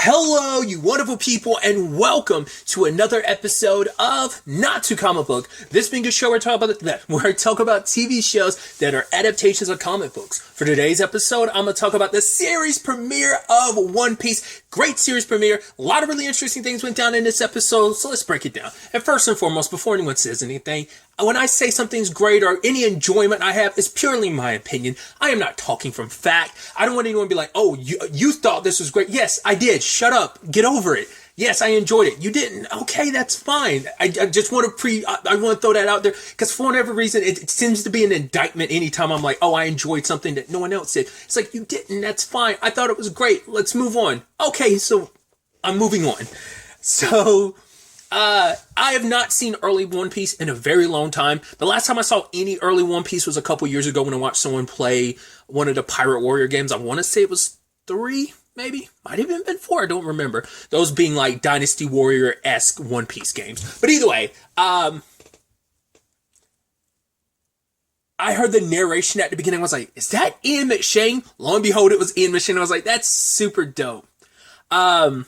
Hello, you wonderful people, and welcome to another episode of Not Too Comic Book. This being a show where I talk about TV shows that are adaptations of comic books. For today's episode, I'm going to talk about the series premiere of One Piece. Great series premiere. A lot of really interesting things went down in this episode, so let's break it down. And first and foremost, before anyone says anything, when I say something's great or any enjoyment I have, it's purely my opinion. I am not talking from fact. I don't want anyone to be like, oh, you thought this was great. Yes, I did. Shut up. Get over it. Yes, I enjoyed it. You didn't. Okay, that's fine. I just want to I want to throw that out there because for whatever reason, it seems to be an indictment anytime I'm like, oh, I enjoyed something that no one else did. It's like, you didn't. That's fine. I thought it was great. Let's move on. Okay, so I'm moving on. So, I have not seen early One Piece in a very long time. The last time I saw any early One Piece was a couple years ago when I watched someone play one of the Pirate Warrior games. I want to say it was 3, maybe. Might have even been 4. I don't remember. Those being like Dynasty Warrior-esque One Piece games. But either way, I heard the narration at the beginning. I was like, is that Ian McShane? Lo and behold, it was Ian McShane. I was like, that's super dope. And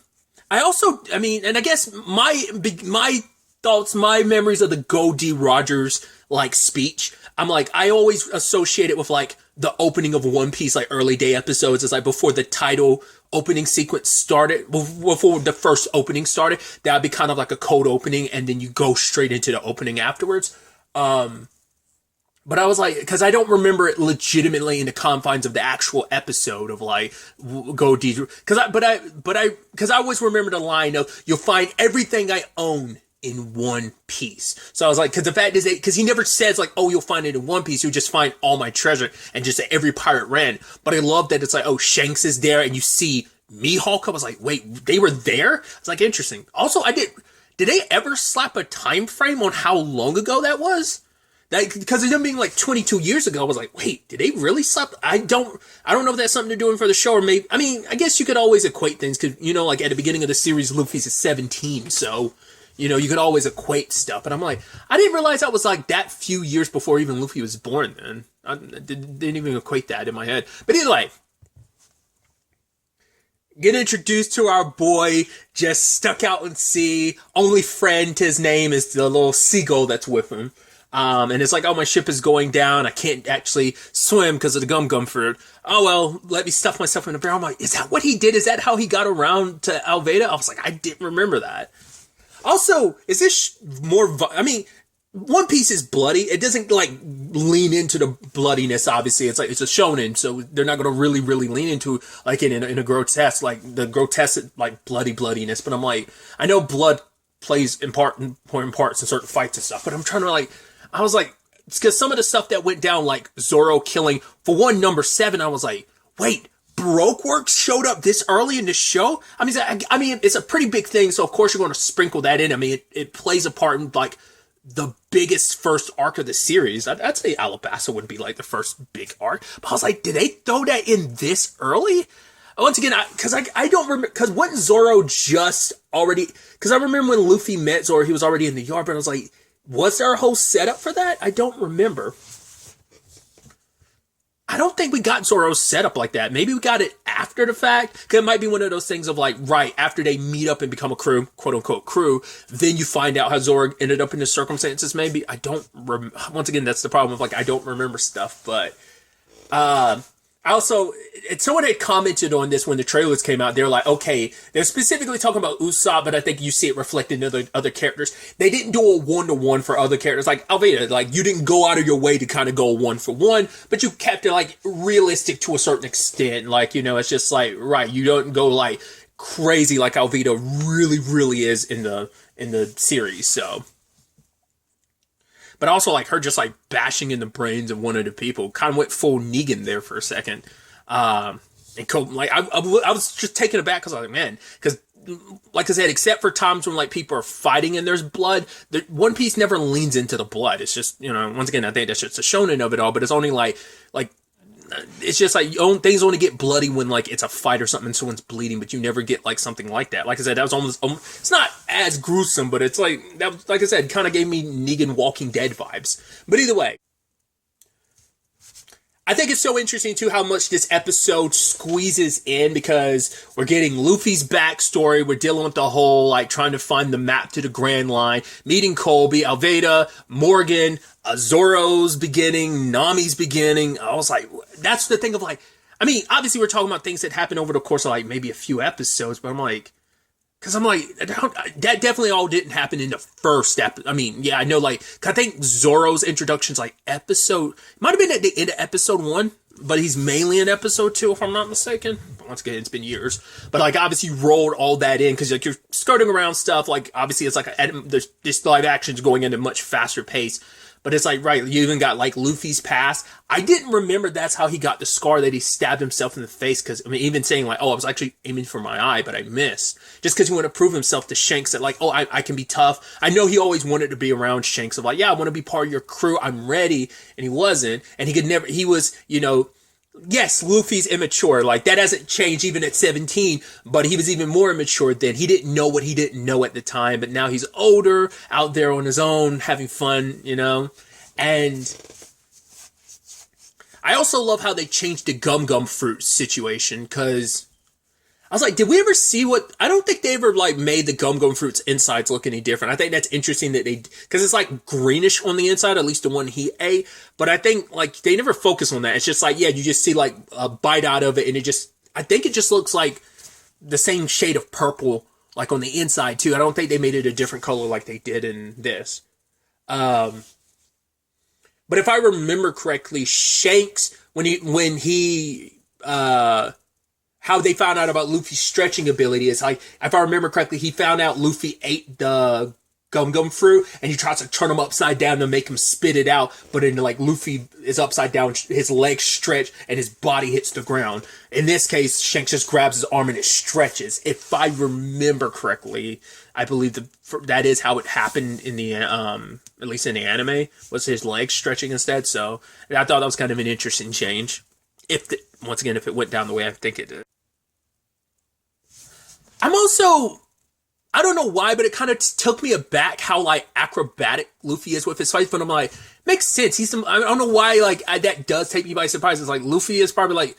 I guess my thoughts, my memories of the Goldie Rogers, like, speech, I always associate it with, like, the opening of One Piece, like, early day episodes. It's like before the title opening sequence started, before the first opening started, that would be kind of like a cold opening, and then you go straight into the opening afterwards. But I was like, because I don't remember it legitimately in the confines of the actual episode of like Goldie, because I always remember the line of, you'll find everything I own in one piece. So I was like, because the fact is, because he never says like, oh, you'll find it in one piece. You'll just find all my treasure and just every pirate ran. But I love that it's like, oh, Shanks is there and you see Mihawk. I was like, wait, they were there? It's like, interesting. Also, did they ever slap a time frame on how long ago that was? Because of them being like 22 years ago, I was like, wait, did they really slap? I don't know if that's something they're doing for the show or maybe, I guess you could always equate things because, like at the beginning of the series, Luffy's 17. So, you could always equate stuff. But I'm like, I didn't realize that was like that few years before even Luffy was born then. I didn't even equate that in my head. But either way, get introduced to our boy, just stuck out in sea. Only friend to his name is the little seagull that's with him. And it's like, oh, my ship is going down. I can't actually swim because of the gum fruit. Oh, well, let me stuff myself in a barrel. I'm like, is that what he did? Is that how he got around to Alveda? I was like, I didn't remember that. Also, is this more, One Piece is bloody. It doesn't like lean into the bloodiness, obviously. It's like, it's a shonen, so they're not going to really, really lean into like in a grotesque, like the grotesque, like bloodiness. But I'm like, I know blood plays important parts in certain fights and stuff, but I'm trying to I was like, it's because some of the stuff that went down, like Zoro killing, for one, number 7, I was like, wait, Baroque Works showed up this early in the show? I mean, it's a pretty big thing, so of course you're going to sprinkle that in. I mean, it plays a part in, like, the biggest first arc of the series. I'd say Alabasta would be, like, the first big arc. But I was like, did they throw that in this early? Once again, because I don't remember, because wasn't Zoro just already, because I remember when Luffy met Zoro, he was already in the yard, but I was like, was there a whole setup for that? I don't remember. I don't think we got Zoro's setup like that. Maybe we got it after the fact, because it might be one of those things of like, right, after they meet up and become a crew, quote unquote crew, then you find out how Zoro ended up in the circumstances, maybe. I don't once again, that's the problem of like, I don't remember stuff, but, also, someone had commented on this when the trailers came out. They're like, okay, they're specifically talking about Usopp, but I think you see it reflected in other characters. They didn't do a 1-to-1 for other characters. Like Alveda, like you didn't go out of your way to kind of go 1-for-1, but you kept it like realistic to a certain extent. Like, it's just like, right, you don't go like crazy like Alveda really, really is in the series, so. But also, like, her just, like, bashing in the brains of one of the people. Kind of went full Negan there for a second. And, like, I was just taken aback because I was like, man. Because, like I said, except for times when, like, people are fighting and there's blood, One Piece never leans into the blood. It's just, once again, I think that's just a shonen of it all. But it's only, like it's just like things only get bloody when like it's a fight or something and someone's bleeding, but you never get like something like that. Like I said, that was almost it's not as gruesome, but it's like that was, like I said, kind of gave me Negan Walking Dead vibes. But either way, I think it's so interesting, too, how much this episode squeezes in because we're getting Luffy's backstory. We're dealing with the whole, like, trying to find the map to the Grand Line, meeting Kobe, Alveda, Morgan, Zoro's beginning, Nami's beginning. I was like, that's the thing of, like, I mean, obviously we're talking about things that happened over the course of, like, maybe a few episodes, but I'm like, because I'm like, that definitely all didn't happen in the first episode. I mean, yeah, I know, like, I think Zoro's introduction's like might have been at the end of episode 1, but he's mainly in episode 2, if I'm not mistaken. Once again, it's been years. But, like, obviously you rolled all that in because, like, you're skirting around stuff. Like, obviously it's like, this live action's going at a much faster pace. But it's like, right, you even got, like, Luffy's past. I didn't remember that's how he got the scar that he stabbed himself in the face. Because, I mean, even saying, like, oh, I was actually aiming for my eye, but I missed. Just because he wanted to prove himself to Shanks that, like, oh, I can be tough. I know he always wanted to be around Shanks of, like, yeah, I want to be part of your crew. I'm ready. And he wasn't. And he was, you know, yes, Luffy's immature. Like, that hasn't changed even at 17, but he was even more immature then. He didn't know what he didn't know at the time, but now he's older, out there on his own, having fun, you know? And I also love how they changed the gum fruit situation, because I was like, did we ever see I don't think they ever, like, made the gum fruit's insides look any different. I think that's interesting that because it's, like, greenish on the inside, at least the one he ate. But I think, like, they never focus on that. It's just like, yeah, you just see, like, a bite out of it, and I think it just looks like the same shade of purple, like, on the inside, too. I don't think they made it a different color like they did in this. But if I remember correctly, Shanks, how they found out about Luffy's stretching ability is, like, if I remember correctly, he found out Luffy ate the gum fruit, and he tries to turn him upside down to make him spit it out, but then, like, Luffy is upside down, his legs stretch, and his body hits the ground. In this case, Shanks just grabs his arm and it stretches. If I remember correctly, I believe that is how it happened in the, at least in the anime, was his legs stretching instead. So I thought that was kind of an interesting change. Once again, if it went down the way I think it did. I don't know why, but it kind of took me aback how, like, acrobatic Luffy is with his fights, but I'm like, makes sense. I don't know why, like, that does take me by surprise. It's like, Luffy is probably, like,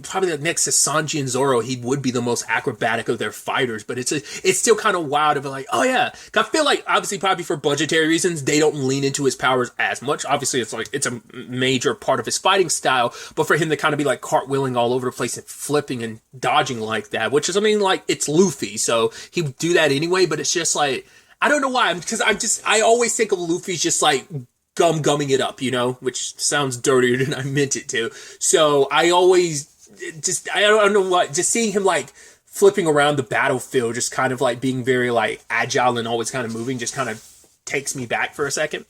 probably like next to Sanji and Zoro, he would be the most acrobatic of their fighters, but it's still kind of wild to be like, oh yeah. I feel like, obviously, probably for budgetary reasons, they don't lean into his powers as much. Obviously, it's a major part of his fighting style, but for him to kind of be, like, cartwheeling all over the place and flipping and dodging like that, which is, like, it's Luffy, so he would do that anyway, but it's just like, I don't know why, because I always think of Luffy's just, like, gumming it up, you know, which sounds dirtier than I meant it to. So I don't know what, just seeing him, like, flipping around the battlefield, just kind of, like, being very, like, agile and always kind of moving, just kind of takes me back for a second.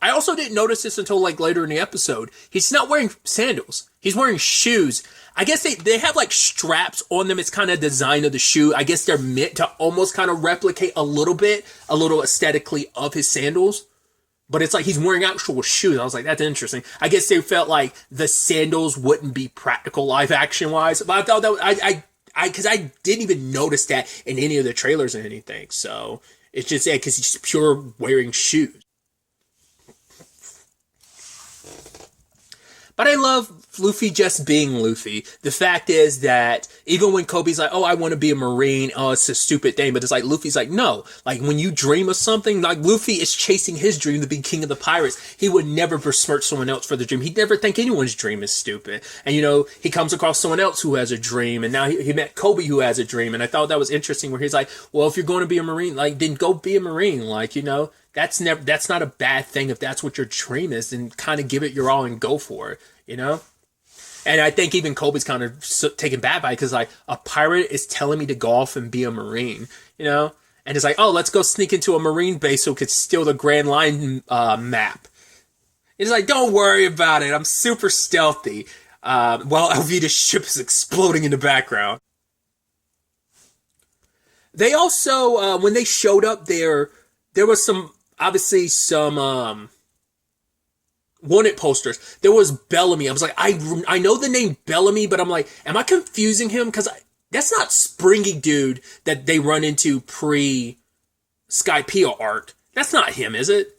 I also didn't notice this until, like, later in the episode. He's not wearing sandals. He's wearing shoes. I guess they have, like, straps on them. It's kind of design of the shoe. I guess they're meant to almost kind of replicate a little aesthetically of his sandals. But it's like he's wearing actual shoes. I was like, that's interesting. I guess they felt like the sandals wouldn't be practical live action wise. But I thought that because I didn't even notice that in any of the trailers or anything. So it's just, yeah, because he's pure wearing shoes. But I love Luffy just being Luffy. The fact is that even when Kobe's like, oh, I want to be a Marine, oh, it's a stupid thing, but it's like, Luffy's like, no. Like, when you dream of something, like, Luffy is chasing his dream to be king of the pirates. He would never besmirch someone else for the dream. He'd never think anyone's dream is stupid. And, you know, he comes across someone else who has a dream, and now he met Kobe who has a dream, and I thought that was interesting where he's like, well, if you're going to be a Marine, like, then go be a Marine. Like, you know, that's not a bad thing. If that's what your dream is, then kind of give it your all and go for it, you know? And I think even Kobe's kind of taken back by it because, like, a pirate is telling me to go off and be a Marine, you know? And it's like, oh, let's go sneak into a Marine base so we could steal the Grand Line map. It's like, don't worry about it. I'm super stealthy. While Alvida's ship is exploding in the background. They also, when they showed up there was obviously some wanted posters. There was Bellamy. I was like, I know the name Bellamy, but I'm like, am I confusing him? Because that's not Springy Dude that they run into pre-Skypiea arc. That's not him, is it?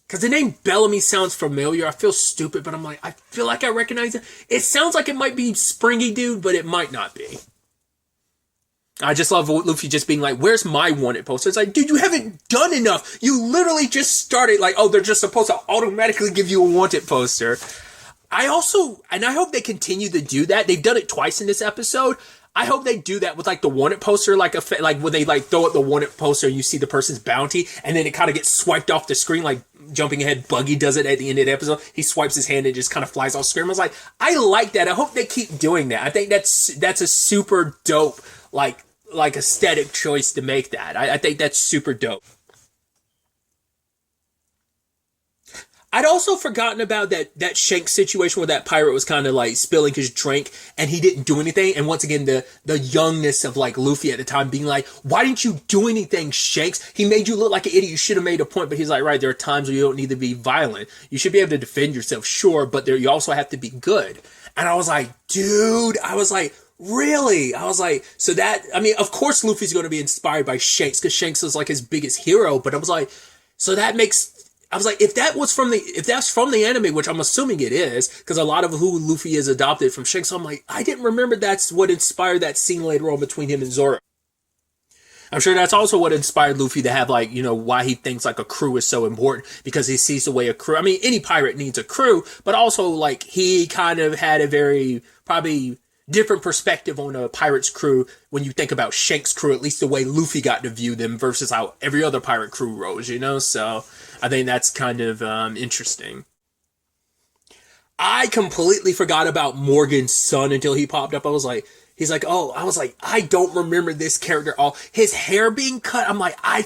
because the name Bellamy sounds familiar. I feel stupid, but I'm like, I feel like I recognize it. It sounds like it might be Springy Dude, but it might not be. I just love Luffy just being like, where's my wanted poster? It's like, dude, you haven't done enough. You literally just started like, oh, they're just supposed to automatically give you a wanted poster. I hope they continue to do that. They've done it twice in this episode. I hope they do that with like the wanted poster, like when they like throw up the wanted poster and you see the person's bounty and then it kind of gets swiped off the screen, like jumping ahead. Buggy does it at the end of the episode. He swipes his hand and it just kind of flies off screen. I was like, I like that. I hope they keep doing that. I think that's a super dope, like aesthetic choice to make that. I think that's super dope. I'd also forgotten about that Shanks situation where that pirate was kind of like spilling his drink and he didn't do anything. And once again, the youngness of like Luffy at the time being like, why didn't you do anything, Shanks? He made you look like an idiot. You should have made a point. But he's like, right, there are times where you don't need to be violent. You should be able to defend yourself, sure, but you also have to be good. And I was like, dude, really? I was like, so that, I mean, of course Luffy's going to be inspired by Shanks because Shanks is like his biggest hero. But I was like, so that makes... I was like, if that's from the anime, which I'm assuming it is, because a lot of who Luffy is adopted from Shanks, so I'm like, I didn't remember that's what inspired that scene later on between him and Zoro. I'm sure that's also what inspired Luffy to have, like, you know, why he thinks like a crew is so important, because he sees the way a crew, I mean, any pirate needs a crew, but also like he kind of had a very probably different perspective on a pirate's crew when you think about Shanks' crew, at least the way Luffy got to view them versus how every other pirate crew rose, you know? So I think that's kind of interesting. I completely forgot about Morgan's son until he popped up. He's like, oh, I was like, I don't remember this character at all. His hair being cut, I'm like, I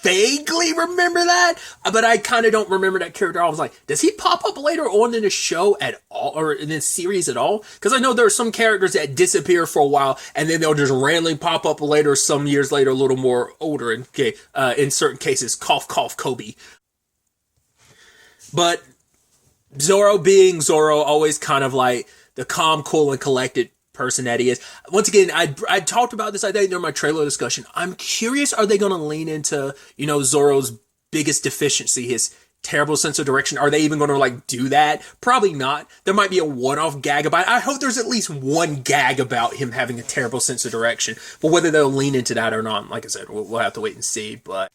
vaguely remember that, but I kind of don't remember that character. I was like, does he pop up later on in the show at all, or in the series at all? Because I know there are some characters that disappear for a while and then they'll just randomly pop up later, some years later, a little more older. And in certain cases, cough, cough, Kobe. But Zoro being Zoro, always kind of like the calm, cool, and collected person that he is. Once again, I talked about this, I think, during my trailer discussion. I'm curious, are they going to lean into, you know, Zoro's biggest deficiency, his terrible sense of direction? Are they even going to like do that? Probably not. There might be a one-off gag about it. I hope there's at least one gag about him having a terrible sense of direction. But whether they'll lean into that or not, like I said, we'll have to wait and see. But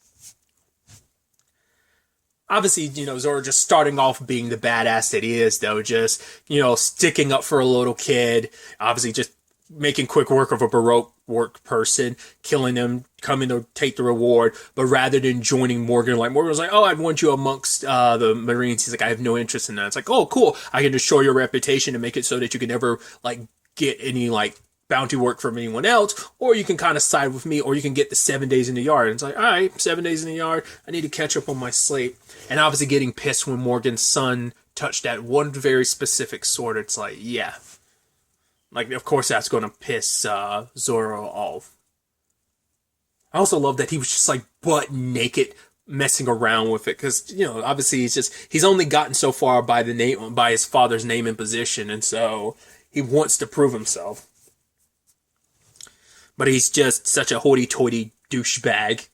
obviously, you know, Zoro just starting off being the badass that he is, though, just, you know, sticking up for a little kid, obviously just making quick work of a Baroque work person, killing him, coming to take the reward, but rather than joining Morgan, like Morgan was like, oh, I'd want you amongst the Marines. He's like, I have no interest in that. It's like, oh, cool. I can destroy your reputation and make it so that you can never, like, get any, like, bounty work from anyone else, or you can kind of side with me, or you can get the 7 days in the yard. And it's like, all right, 7 days in the yard, I need to catch up on my sleep. And obviously getting pissed when Morgan's son touched that one very specific sword. It's like, yeah. Like, of course that's going to piss Zoro off. I also love that he was just like butt naked messing around with it, because, you know, obviously he's only gotten so far by his father's name and position, and so he wants to prove himself. But he's just such a hoity-toity douchebag.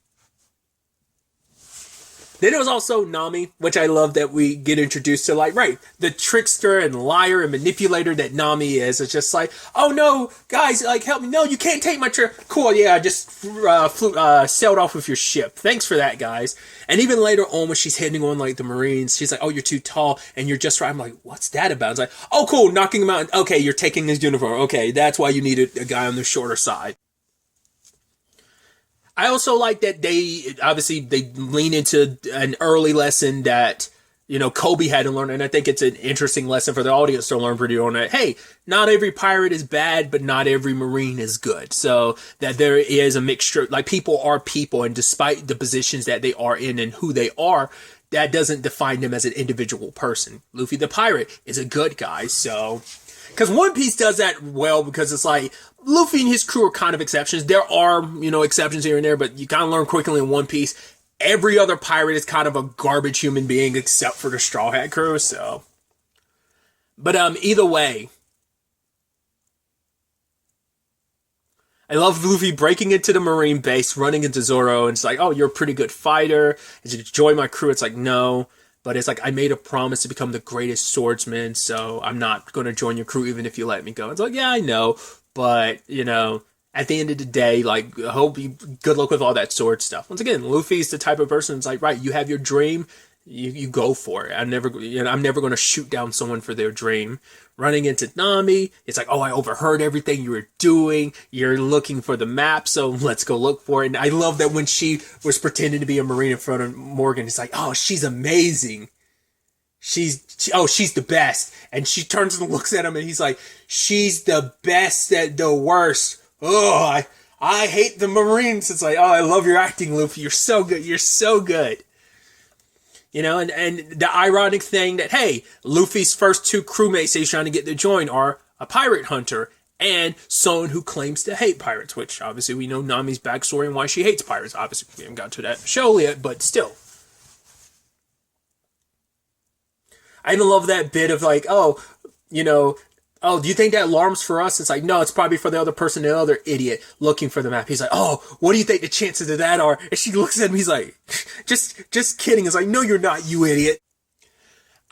Then there was also Nami, which I love that we get introduced to, like, right, the trickster and liar and manipulator that Nami is. It's just like, oh no, guys, like, help me. No, you can't take my trip. Cool, yeah, I just sailed off with your ship. Thanks for that, guys. And even later on when she's hitting on, like, the Marines, she's like, oh, you're too tall and you're just right. I'm like, what's that about? It's like, oh, cool, knocking him out. Okay, you're taking his uniform. Okay, that's why you needed a guy on the shorter side. I also like that they lean into an early lesson that, you know, Kobe had to learn, and I think it's an interesting lesson for the audience to learn pretty on that. Hey, not every pirate is bad, but not every Marine is good. So that there is a mixture, like people are people, and despite the positions that they are in and who they are, that doesn't define them as an individual person. Luffy the pirate is a good guy, so... Because One Piece does that well, because it's like, Luffy and his crew are kind of exceptions. There are, you know, exceptions here and there, but you kind of learn quickly in One Piece, every other pirate is kind of a garbage human being except for the Straw Hat crew, so. But either way, I love Luffy breaking into the Marine base, running into Zoro, and it's like, oh, you're a pretty good fighter. Did you join my crew? It's like, no. but it's like, I made a promise to become the greatest swordsman, so I'm not going to join your crew even if you let me go. It's like, yeah, I know, but, you know, at the end of the day, like, I hope you good luck with all that sword stuff. Once again, Luffy's the type of person that's like, right, you have your dream, you go for it. I'm never going to shoot down someone for their dream. Running into Nami, it's like, oh, I overheard everything you were doing. You're looking for the map, so let's go look for it. And I love that when she was pretending to be a Marine in front of Morgan, it's like, oh, she's amazing. She's the best. And she turns and looks at him, and he's like, she's the best at the worst. Oh, I hate the Marines. It's like, oh, I love your acting, Luffy. You're so good. You're so good. You know, and the ironic thing that, hey, Luffy's first two crewmates that he's trying to get to join are a pirate hunter and someone who claims to hate pirates, which obviously we know Nami's backstory and why she hates pirates. Obviously, we haven't got to that show yet, but still. I even love that bit of like, oh, you know, oh, do you think that alarm's for us? It's like, no, it's probably for the other person, the other idiot looking for the map. He's like, oh, what do you think the chances of that are? And she looks at him, he's like, just kidding. It's like, no, you're not, you idiot.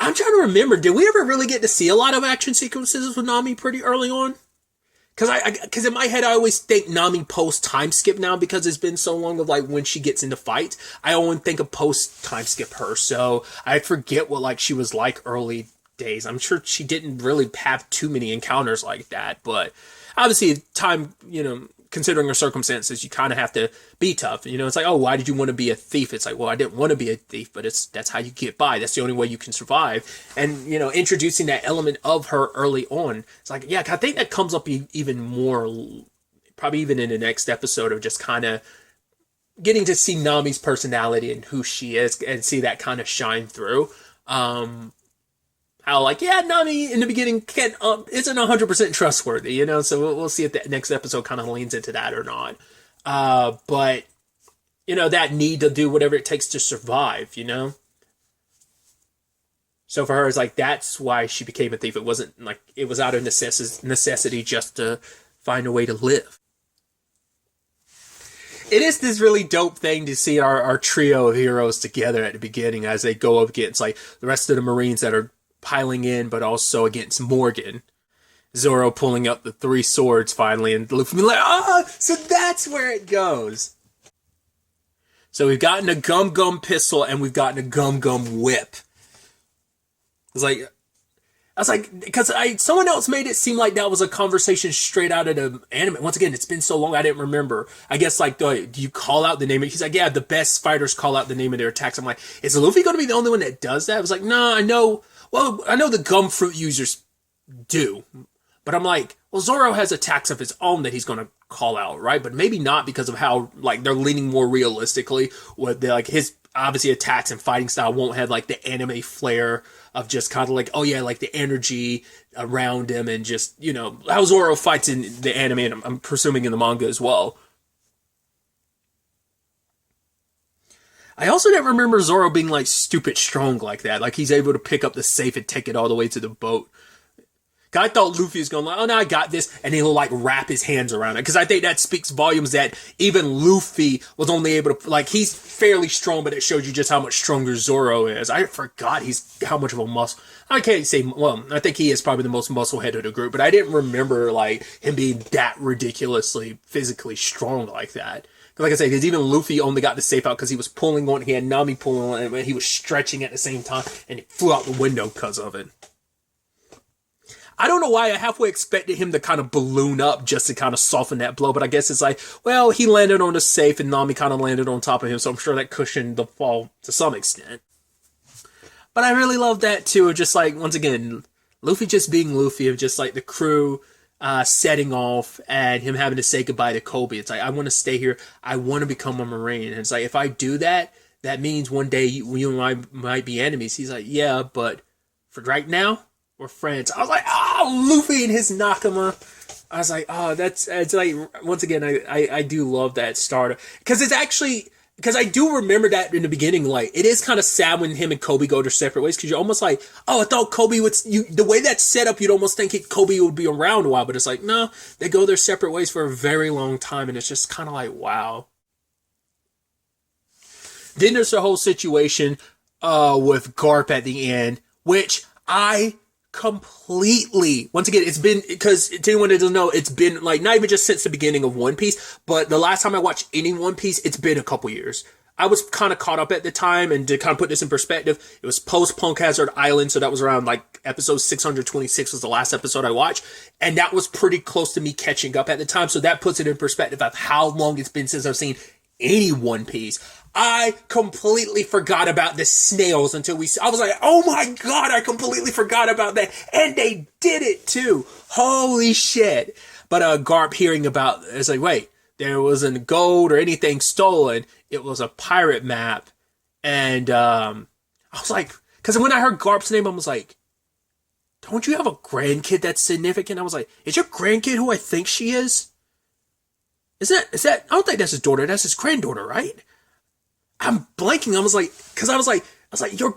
I'm trying to remember, did we ever really get to see a lot of action sequences with Nami pretty early on? Because in my head, I always think Nami post time skip now because it's been so long of like when she gets into fights. I always think of post time skip her. So I forget what like she was like early days. I'm sure she didn't really have too many encounters like that, but obviously time, you know, considering her circumstances, you kind of have to be tough. You know, it's like, oh, why did you want to be a thief? It's like, well, I didn't want to be a thief, but that's how you get by. That's the only way you can survive. And, you know, introducing that element of her early on, it's like, yeah, I think that comes up even more, probably even in the next episode of just kind of getting to see Nami's personality and who she is and see that kind of shine through. How like, yeah, Nami in the beginning isn't 100% trustworthy, you know, so we'll see if the next episode kind of leans into that or not. But, you know, that need to do whatever it takes to survive, you know? So for her, it's like, that's why she became a thief. It wasn't like, it was out of necessity just to find a way to live. It is this really dope thing to see our trio of heroes together at the beginning as they go up against like the rest of the Marines that are piling in, but also against Morgan. Zoro pulling up the three swords finally, and Luffy like, so that's where it goes. So we've gotten a Gum Gum pistol, and we've gotten a Gum Gum whip. I was like, because someone else made it seem like that was a conversation straight out of the anime. Once again, it's been so long, I didn't remember. I guess, like, do you call out the name? He's like, yeah, the best fighters call out the name of their attacks. I'm like, is Luffy going to be the only one that does that? I was like, no, I know the gum fruit users do. But I'm like, well, Zoro has attacks of his own that he's going to call out, right? But maybe not because of how, like, they're leaning more realistically. With like, his, obviously, attacks and fighting style won't have, like, the anime flair of just kind of like, oh yeah, like the energy around him and just, you know, how Zoro fights in the anime, and I'm presuming in the manga as well. I also didn't remember Zoro being like stupid strong like that. Like he's able to pick up the safe and take it all the way to the boat. I thought Luffy was going like, oh no, I got this, and he'll like wrap his hands around it. Because I think that speaks volumes that even Luffy was only able to, like, he's fairly strong, but it shows you just how much stronger Zoro is. I forgot how much of a muscle. I can't say, well, I think he is probably the most muscle-head of the group, but I didn't remember like him being that ridiculously physically strong like that. Like I said, because even Luffy only got the safe out because he was pulling on it. He had Nami pulling on it, and he was stretching at the same time, and he flew out the window because of it. I don't know why I halfway expected him to kind of balloon up just to kind of soften that blow, but I guess it's like, well, he landed on the safe and Nami kind of landed on top of him, so I'm sure that cushioned the fall to some extent. But I really love that too, just like, once again, Luffy just being Luffy, of just like the crew setting off and him having to say goodbye to Kobe. It's like, I want to stay here, I want to become a Marine. And it's like, if I do that, that means one day you and I might be enemies. He's like, yeah, but for right now, we're friends. I was like, Luffy and his Nakama. I was like, it's like, once again, I do love that start. Because it's actually, because I do remember that in the beginning, like, it is kind of sad when him and Kobe go their separate ways, because you're almost like, I thought Kobe would, the way that's set up, you'd almost think Kobe would be around a while, but it's like, no, they go their separate ways for a very long time, and it's just kind of like, wow. Then there's the whole situation with Garp at the end, which I completely, once again, it's been, because to anyone that doesn't know, it's been like not even just since the beginning of One Piece, but the last time I watched any One Piece, it's been a couple years. I was kind of caught up at the time, and to kind of put this in perspective, it was post Punk Hazard Island, so that was around like episode 626 was the last episode I watched, and that was pretty close to me catching up at the time, so that puts it in perspective of how long it's been since I've seen any One Piece. I completely forgot about the snails until I was like, oh my god, I completely forgot about that, and they did it too. Holy shit. But Garp hearing about it's like, wait, there wasn't gold or anything stolen. It was a pirate map. And I was like, because when I heard Garp's name, I was like, don't you have a grandkid that's significant? I was like, is your grandkid who I think she is? Is that, I don't think that's his daughter. That's his granddaughter, right? I'm blanking. I was like,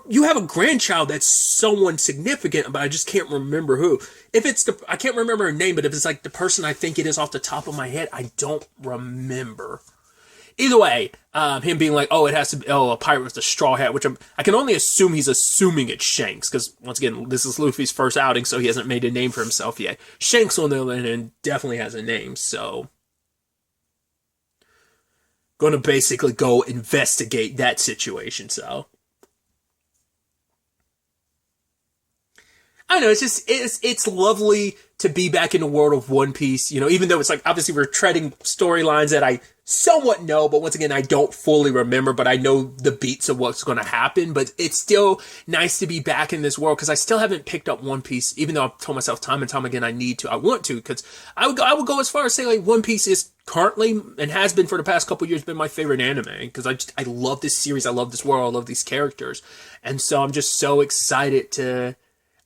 you have a grandchild that's someone significant, but I just can't remember who. If it's I can't remember her name, but if it's like the person I think it is off the top of my head, I don't remember. Either way, him being like, oh, it has to be, a pirate with a straw hat, which I can only assume he's assuming it's Shanks, because once again, this is Luffy's first outing, so he hasn't made a name for himself yet. Shanks, on the other hand, definitely has a name, so going to basically go investigate that situation, so I don't know, it's lovely to be back in the world of One Piece, even though it's like, obviously we're treading storylines that I somewhat know, but once again, I don't fully remember, but I know the beats of what's going to happen, but it's still nice to be back in this world, because I still haven't picked up One Piece, even though I've told myself time and time again I want to, because I would go as far as say, like, One Piece is currently, and has been for the past couple years, been my favorite anime, because I love this series, I love this world, I love these characters, and so I'm just so excited to,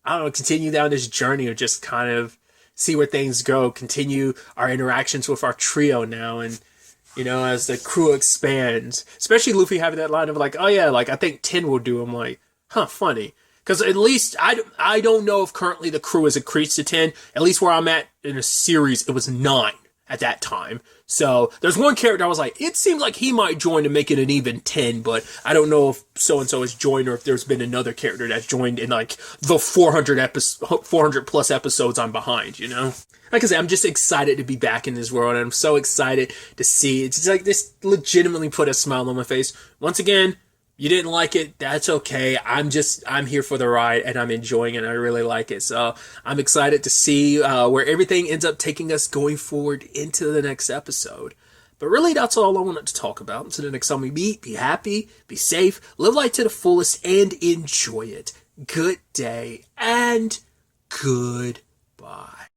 I don't know, continue down this journey of just kind of see where things go, continue our interactions with our trio now, and as the crew expands, especially Luffy having that line of like, oh yeah, like I think 10 will do. I'm like, huh, funny. Because at least I don't know if currently the crew has increased to 10. At least where I'm at in a series, it was 9 at that time. So there's one character I was like, it seems like he might join to make it an even 10, but I don't know if so-and-so has joined or if there's been another character that's joined in like the 400 plus episodes I'm behind, Like I said, I'm just excited to be back in this world, and I'm so excited to see. It's like this legitimately put a smile on my face. Once again, you didn't like it, that's okay. I'm here for the ride, and I'm enjoying it, and I really like it. So I'm excited to see where everything ends up taking us going forward into the next episode. But really, that's all I wanted to talk about. Until the next time we meet, be happy, be safe, live life to the fullest, and enjoy it. Good day, and good